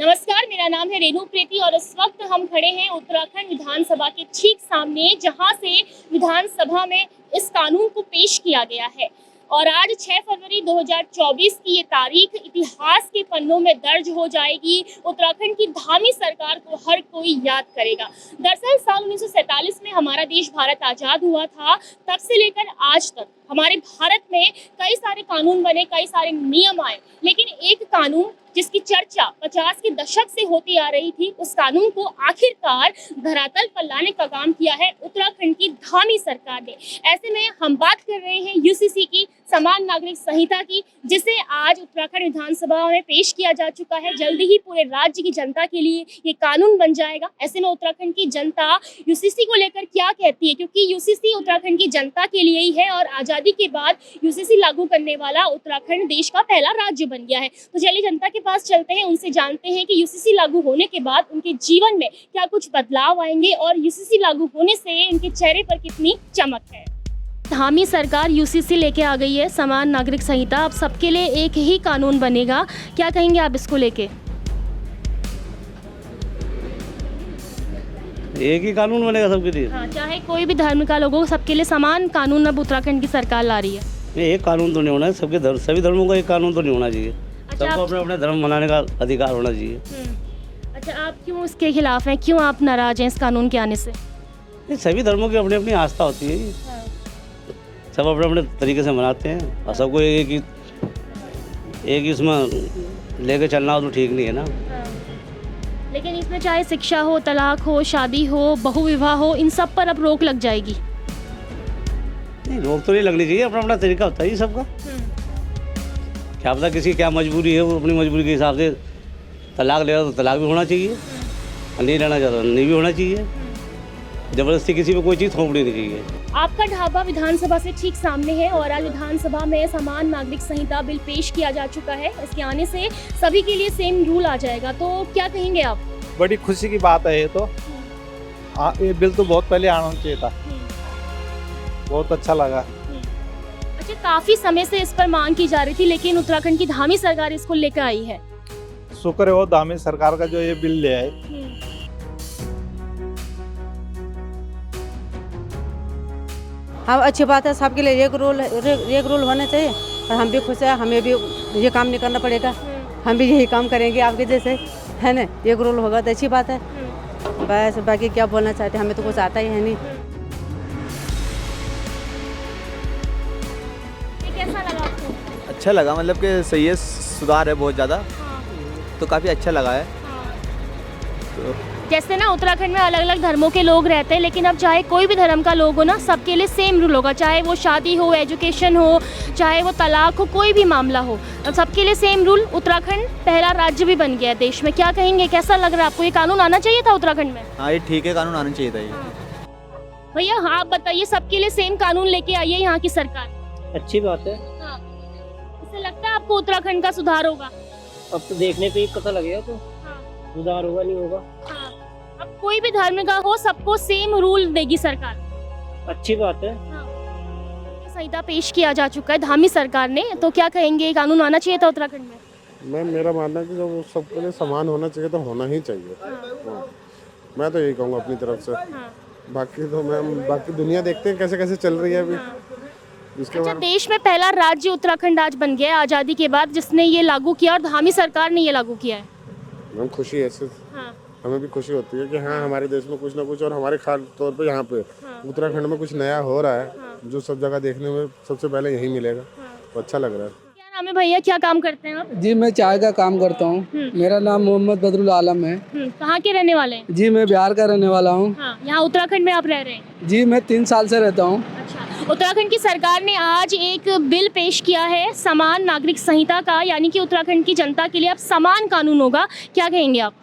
नमस्कार, मेरा नाम है रेनू प्रीति और इस वक्त हम खड़े हैं उत्तराखंड विधानसभा के ठीक सामने, जहां से विधानसभा में इस कानून को पेश किया गया है। और आज 6 फरवरी 2024 की ये तारीख इतिहास के पन्नों में दर्ज हो जाएगी। उत्तराखंड की धामी सरकार को हर कोई याद करेगा। दरअसल साल 1947 में हमारा देश भारत आज़ाद हुआ था। तब से लेकर आज तक हमारे भारत में कई सारे कानून बने, कई सारे नियम आए, लेकिन एक कानून जिसकी चर्चा 50 के दशक से होती आ रही थी, उस कानून को आखिरकार धरातल पर लाने का काम किया है उत्तराखंड की धामी सरकार ने। ऐसे में हम बात कर रहे हैं यूसीसी की, समान नागरिक संहिता की, जिसे आज उत्तराखंड विधानसभा में पेश किया जा चुका है। जल्दी ही पूरे राज्य की जनता के लिए ये कानून बन जाएगा। ऐसे में उत्तराखंड की जनता यूसीसी को लेकर क्या कहती है, क्योंकि यूसीसी उत्तराखंड की जनता के लिए ही है और आज़ादी के बाद यूसीसी लागू करने वाला उत्तराखंड देश का पहला राज्य बन गया है। तो चलिए जनता के पास चलते हैं, उनसे जानते हैं कि यूसीसी लागू होने के बाद उनके जीवन में क्या कुछ बदलाव आएंगे और यूसीसी लागू होने से इनके चेहरे पर कितनी चमक है। धामी सरकार यूसीसी लेके आ गई है, समान नागरिक संहिता। अब सबके लिए एक ही कानून बनेगा, क्या कहेंगे आप इसको लेके? एक ही कानून बनेगा सबके लिए? हाँ, चाहे कोई भी धर्म का लोगों, सबके लिए समान कानून अब उत्तराखंड की सरकार ला रही है। ये एक कानून तो नहीं होना है, सभी धर्मों का एक कानून तो नहीं होना चाहिए। सबको अपने अपने धर्म मनाने का अधिकार होना चाहिए। अच्छा, आप क्यों इसके खिलाफ हैं? क्यों आप नाराज हैं इस कानून के आने से? ये सभी धर्मों की अपनी अपनी आस्था होती है। हाँ। सब अपने अपने तरीके से मनाते हैं और सबको एक ही इसमें लेके चलना हो तो ठीक नहीं है ना। लेकिन इसमें चाहे शिक्षा हो, तलाक हो, शादी हो, बहुविवाह हो, इन सब पर अब रोक लग जाएगी। नहीं, रोक तो नहीं लगनी चाहिए, अपना अपना तरीका होता है ये सबका। क्या पता किसी क्या मजबूरी है, वो अपनी मजबूरी के हिसाब से तलाक लेगा तो तलाक भी होना चाहिए, नहीं लेना चाहता तो नहीं भी होना चाहिए। जबरदस्ती किसी पे कोई चीज़ थोपनी नहीं चाहिए। आपका ढाबा विधानसभा से ठीक सामने है और आज विधानसभा में समान नागरिक संहिता बिल पेश किया जा चुका है। इसके आने से सभी के लिए सेम रूल आ जाएगा, तो क्या कहेंगे आप? बड़ी खुशी की बात है ये तो। ये बिल तो बहुत पहले आना चाहिए था, बहुत अच्छा लगा। अच्छा, काफी समय से इस पर मांग की जा रही थी, लेकिन उत्तराखंड की धामी सरकार इसको लेकर आई है। शुक्र है वो धामी सरकार का जो ये बिल ले आए। हाँ, अच्छी बात है, सबके लिए एक रूल होना चाहिए और हम भी खुश हैं। हमें भी ये काम नहीं करना पड़ेगा, हम भी यही काम करेंगे आपके जैसे, है ना। एक रूल होगा तो अच्छी बात है। बस बाकी क्या बोलना चाहते हैं, हमें तो कुछ आता ही है नहीं। कैसा लगा आपको? अच्छा लगा, मतलब कि सही है, सुधार है बहुत ज़्यादा। तो काफ़ी अच्छा लगा है। तो जैसे ना उत्तराखंड में अलग अलग धर्मों के लोग रहते हैं, लेकिन अब चाहे कोई भी धर्म का लोग हो ना, सबके लिए सेम रूल होगा। चाहे वो शादी हो, एजुकेशन हो, चाहे वो तलाक हो, कोई भी मामला हो, सबके लिए सेम रूल। उत्तराखंड पहला राज्य भी बन गया है देश में। क्या कहेंगे, कैसा लग रहा है आपको? ये कानून आना चाहिए था उत्तराखंड में? हाँ, ये ठीक है, कानून आना चाहिए था ये। भैया, हाँ, आप बताइए, सबके लिए सेम कानून लेके आई है यहाँ की सरकार। अच्छी बात है। हाँ। इससे लगता है आपको उत्तराखंड का सुधार होगा? अब तो देखने पे ही पता लगेगा तो सुधार होगा नहीं होगा। हाँ। अब कोई भी धर्म का हो, सबको सेम रूल देगी सरकार। अच्छी बात है। संहिता पेश किया जा चुका है धामी सरकार ने, तो क्या कहेंगे, ये कानून आना चाहिए था उत्तराखंड में? मेरा मानना है कि जो सबके लिए समान होना चाहिए तो होना ही चाहिए। हाँ। मैं तो यही कहूँगा अपनी तरफ से। बाकी तो बाकी दुनिया देखते हैं कैसे कैसे चल रही है अभी। अच्छा, देश में पहला राज्य उत्तराखंड आज बन गया है आज़ादी के बाद, जिसने ये लागू किया और धामी सरकार ने ये लागू किया है। हम खुशी है, हमें भी खुशी होती है कि हाँ, हमारे देश में कुछ ना कुछ, और हमारे खास तौर पे यहाँ पे उत्तराखंड में कुछ नया हो रहा है, जो सब जगह देखने में सबसे पहले यही मिलेगा। तो अच्छा लग रहा है। क्या नाम है भैया, क्या काम करते हैं आप? जी, मैं चाय का काम करता हूँ। मेरा नाम मोहम्मद बदरुल आलम है। कहाँ के रहने वाले हैं? जी, मैं बिहार का रहने वाला हूँ। यहाँ उत्तराखंड में आप रह रहे हैं? जी, मैं 3 साल से रहता हूँ। अच्छा, उत्तराखंड की सरकार ने आज एक बिल पेश किया है समान नागरिक संहिता का, यानी कि उत्तराखंड की जनता के लिए अब समान कानून होगा। क्या कहेंगे आप?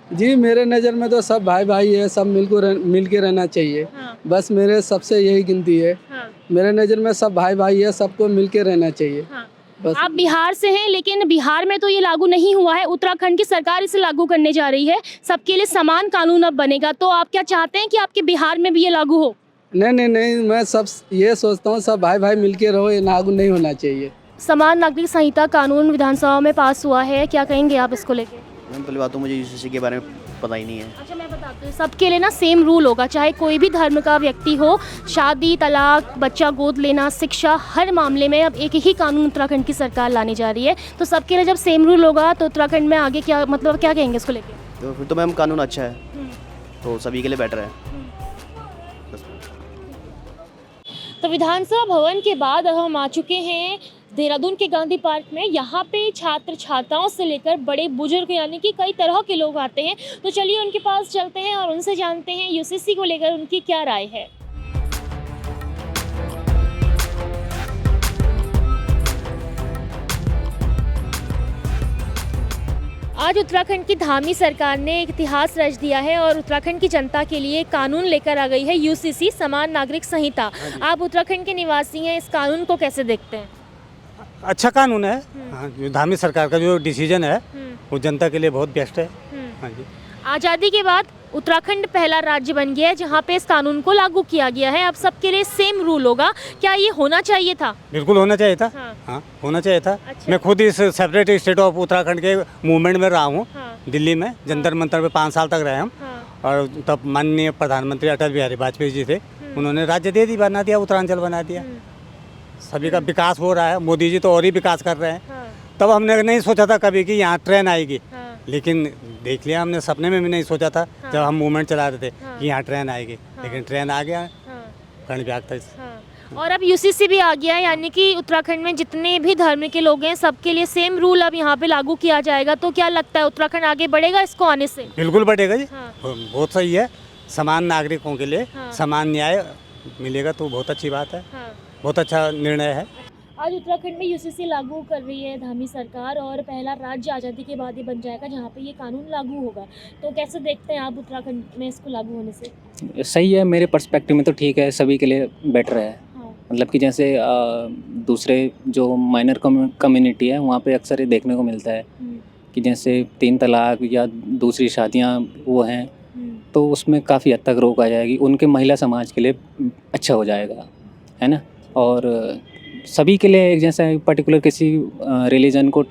जी, मेरे नज़र में तो सब भाई भाई है, सब मिल के रहना चाहिए। बस मेरे सबसे यही गिनती है। मेरे नज़र में सब भाई भाई है, सबको मिल के रहना चाहिए। बस। आप बिहार से हैं, लेकिन बिहार में तो ये लागू नहीं हुआ है। उत्तराखंड की सरकार इसे लागू करने जा रही है। सबके लिए समान कानून अब बनेगा, तो आप क्या चाहते हैं कि आपके बिहार में भी ये लागू हो? नहीं, मैं सब ये सोचता हूँ, सब भाई भाई मिल के रहो, ये लागू नहीं होना चाहिए। समान नागरिक संहिता कानून विधानसभा में पास हुआ है, क्या कहेंगे आप इसको लेके? मैम पहली बात तो मुझे यूसीसी के बारे में पता ही नहीं है। अच्छा मैं बताती हूँ, सबके लिए ना सेम रूल होगा, चाहे कोई भी धर्म का व्यक्ति हो। शादी, तलाक, बच्चा गोद लेना, शिक्षा, हर मामले में अब एक ही कानून उत्तराखंड की सरकार लाने जा रही है। तो सबके लिए जब सेम रूल होगा तो उत्तराखंड में आगे क्या मतलब क्या कहेंगे इसको लेकर? तो फिर तो मैम कानून अच्छा है, तो सभी के लिए बेटर है। तो विधानसभा भवन के बाद अब हम आ चुके हैं देहरादून के गांधी पार्क में। यहाँ पे छात्र छात्राओं से लेकर बड़े बुजुर्ग यानी कि कई तरह के लोग आते हैं। तो चलिए उनके पास चलते हैं और उनसे जानते हैं यूसीसी को लेकर उनकी क्या राय है। आज उत्तराखंड की धामी सरकार ने एक इतिहास रच दिया है और उत्तराखंड की जनता के लिए कानून लेकर आ गई है यूसीसी, समान नागरिक संहिता। आप उत्तराखंड के निवासी हैं, इस कानून को कैसे देखते हैं? अच्छा कानून है। हाँ, जो धामी सरकार का जो डिसीजन है वो जनता के लिए बहुत बेस्ट है। हाँ जी। आज़ादी के बाद उत्तराखंड पहला राज्य बन गया है जहाँ पे इस कानून को लागू किया गया है। अब सबके लिए सेम रूल होगा, क्या ये होना चाहिए था? बिल्कुल होना चाहिए था। हाँ होना चाहिए था। अच्छा। मैं खुद इस सेपरेट स्टेट ऑफ उत्तराखंड के मूवमेंट में रहा हूँ। दिल्ली में जंतर मंतर पे 5 साल तक रहे हम। और तब माननीय प्रधानमंत्री अटल बिहारी वाजपेयी जी थे, उन्होंने राज्य दे दी, बना दिया, उत्तरांचल बना दिया। सभी का विकास हो रहा है, मोदी जी तो और ही विकास कर रहे हैं। तब हमने नहीं सोचा था कभी कि यहाँ ट्रेन आएगी, लेकिन देख लिया हमने, सपने में भी नहीं सोचा था जब हम मूवमेंट चला रहे थे कि यहाँ ट्रेन आएगी, लेकिन ट्रेन आ गया। कर्ण व्याग तक। और अब यूसीसी भी आ गया है, यानी कि उत्तराखंड में जितने भी धर्म के लोग हैं सबके लिए सेम रूल अब यहाँ पे लागू किया जाएगा। तो क्या लगता है उत्तराखंड आगे बढ़ेगा इसको आने से? बिल्कुल बढ़ेगा जी। बहुत सही है, समान नागरिकों के लिए समान न्याय मिलेगा तो बहुत अच्छी बात है। बहुत अच्छा निर्णय है। आज उत्तराखंड में यूसीसी लागू कर रही है धामी सरकार और पहला राज्य आज़ादी के बाद ही बन जाएगा जहाँ पे ये कानून लागू होगा। तो कैसे देखते हैं आप उत्तराखंड में इसको लागू होने से? सही है, मेरे पर्सपेक्टिव में तो ठीक है, सभी के लिए बेटर है। मतलब कि जैसे दूसरे जो माइनर कम्युनिटी है वहाँ पे अक्सर ये देखने को मिलता है कि जैसे 3 तलाक या दूसरी शादियाँ वो हैं, तो उसमें काफ़ी हद तक रोक आ जाएगी, उनके महिला समाज के लिए अच्छा हो जाएगा, है ना। और सभी के लिए एक जैसा पर्टिकुलर किसी रिलीजन को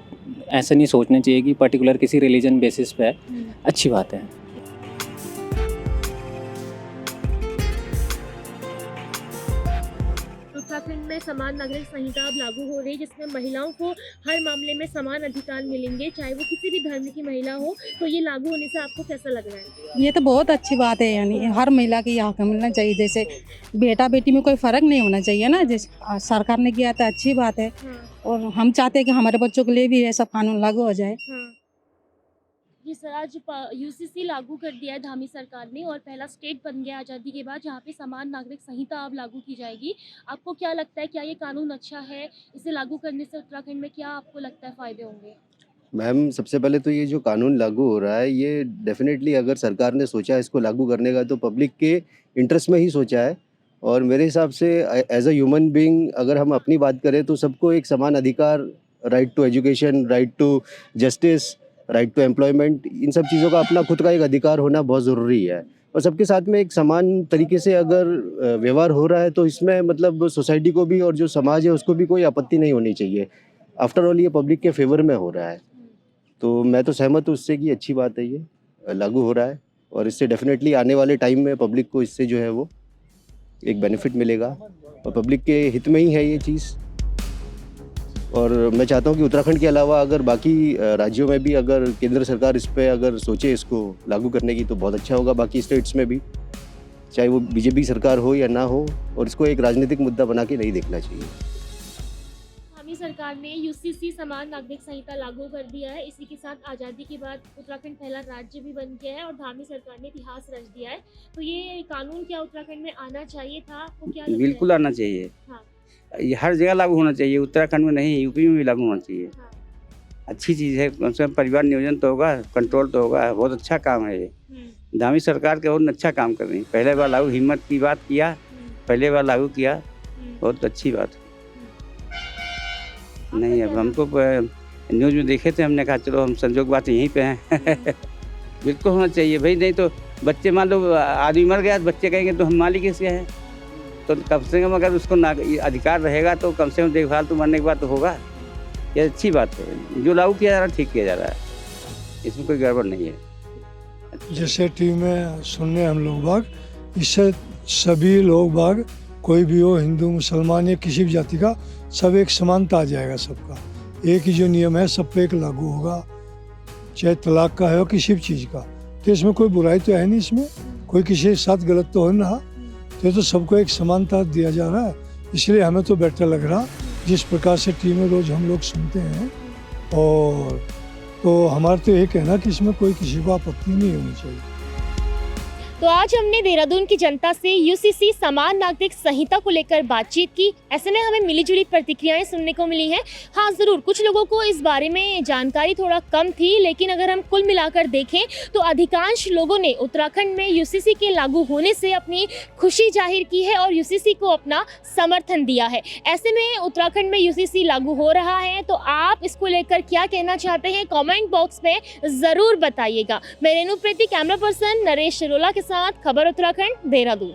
ऐसा नहीं सोचना चाहिए कि पर्टिकुलर किसी रिलीजन बेसिस पे है, अच्छी बात है। उत्तराखंड में समान नागरिक संहिता अब लागू हो रही है जिसमें महिलाओं को हर मामले में समान अधिकार मिलेंगे, चाहे वो किसी भी धर्म की महिला हो। तो ये लागू होने से आपको कैसा लग रहा है? ये तो बहुत अच्छी बात है, यानी हर महिला की यहाँ मिलना चाहिए। जैसे बेटा बेटी में कोई फ़र्क नहीं होना चाहिए ना, जैसे सरकार ने किया तो अच्छी बात है। और हम चाहते हैं कि हमारे बच्चों के लिए भी ऐसा कानून लागू हो जाए। जी सर, आज यूसीसी लागू कर दिया है धामी सरकार ने और पहला स्टेट बन गया आज़ादी के बाद जहाँ पे समान नागरिक संहिता अब लागू की जाएगी। आपको क्या लगता है, क्या ये कानून अच्छा है? इसे लागू करने से उत्तराखंड में क्या आपको लगता है फ़ायदे होंगे? मैम सबसे पहले तो ये जो कानून लागू हो रहा है ये डेफिनेटली अगर सरकार ने सोचा है इसको लागू करने का तो पब्लिक के इंटरेस्ट में ही सोचा है। और मेरे हिसाब से एज अ ह्यूमन बीइंग अगर हम अपनी बात करें तो सबको एक समान अधिकार, right to education, right to justice, right to employment, इन सब चीज़ों का अपना खुद का एक अधिकार होना बहुत ज़रूरी है। और सबके साथ में एक समान तरीके से अगर व्यवहार हो रहा है तो इसमें मतलब सोसाइटी को भी और जो समाज है उसको भी कोई आपत्ति नहीं होनी चाहिए। आफ्टर ऑल ये पब्लिक के फेवर में हो रहा है, तो मैं तो सहमत हूँ उससे कि अच्छी बात है, ये लागू हो रहा है। और इससे डेफिनेटली आने वाले टाइम में पब्लिक को इससे जो है वो एक बेनिफिट मिलेगा और पब्लिक के हित में ही है ये चीज़। और मैं चाहता हूँ कि उत्तराखंड के अलावा अगर बाकी राज्यों में भी अगर केंद्र सरकार इस पर अगर सोचे इसको लागू करने की तो बहुत अच्छा होगा, बाकी स्टेट्स में भी, चाहे वो बीजेपी सरकार हो या ना हो। और इसको एक राजनीतिक मुद्दा बना के नहीं देखना चाहिए। धामी सरकार ने यूसीसी समान नागरिक संहिता लागू कर दिया है। इसी के साथ आज़ादी के बाद उत्तराखंड पहला राज्य भी बन गया है और धामी सरकार ने इतिहास रच दिया है। तो ये कानून क्या उत्तराखंड में आना चाहिए था? आपको क्या लगता है? बिल्कुल आना चाहिए। ये हर जगह लागू होना चाहिए, उत्तराखंड में नहीं, यूपी में भी लागू होना चाहिए। अच्छी चीज़ है, कम से कम परिवार नियोजन तो होगा, कंट्रोल तो होगा, बहुत अच्छा काम है ये। धामी सरकार के बहुत अच्छा काम कर रही है। पहले बार लागू, हिम्मत की बात किया, पहले बार लागू किया, बहुत अच्छी बात है। नहीं अब हमको न्यूज़ में देखे थे, हमने कहा चलो हम संजोग बात यहीं पे हैं। बिल्कुल होना चाहिए भाई, नहीं तो बच्चे मान लो आदमी मर गया, बच्चे कहेंगे तो हम मालिक इसके हैं, तो कम से कम अगर उसको अधिकार रहेगा तो कम से कम देखभाल तो मरने के बाद तो होगा। ये अच्छी बात है, जो लागू किया जा रहा है ठीक किया जा रहा है, इसमें कोई गड़बड़ नहीं है। जैसे टीवी में सुनने हम लोग बाग, इससे सभी लोग बाग, कोई भी हो, हिंदू मुसलमान या किसी भी जाति का, सब एक समानता आ जाएगा सबका। एक ही जो नियम है सब पे एक लागू होगा, चाहे तलाक का है और किसी भी चीज़ का। तो इसमें कोई बुराई तो है नहीं, इसमें कोई किसी के साथ गलत तो हो ना, तो सबको एक समानता दिया जा रहा है। इसलिए हमें तो बेटर लग रहा जिस प्रकार से टीवी में रोज़ हम लोग सुनते हैं। और तो हमारा तो ये कहना कि इसमें कोई किसी को आपत्ति नहीं होनी चाहिए। तो आज हमने देहरादून की जनता से यूसीसी समान नागरिक संहिता को लेकर बातचीत की। ऐसे में हमें मिलीजुली प्रतिक्रियाएं सुनने को मिली हैं। हाँ, ज़रूर कुछ लोगों को इस बारे में जानकारी थोड़ा कम थी, लेकिन अगर हम कुल मिलाकर देखें तो अधिकांश लोगों ने उत्तराखंड में यूसीसी के लागू होने से अपनी खुशी जाहिर की है और यूसीसी को अपना समर्थन दिया है। ऐसे में उत्तराखंड में यूसीसी लागू हो रहा है, तो आप इसको लेकर क्या कहना चाहते हैं कॉमेंट बॉक्स में ज़रूर बताइएगा। मैं रेणु प्रीति, कैमरा पर्सन नरेश शिरोला के साथ खबर उत्तराखंड, देहरादून।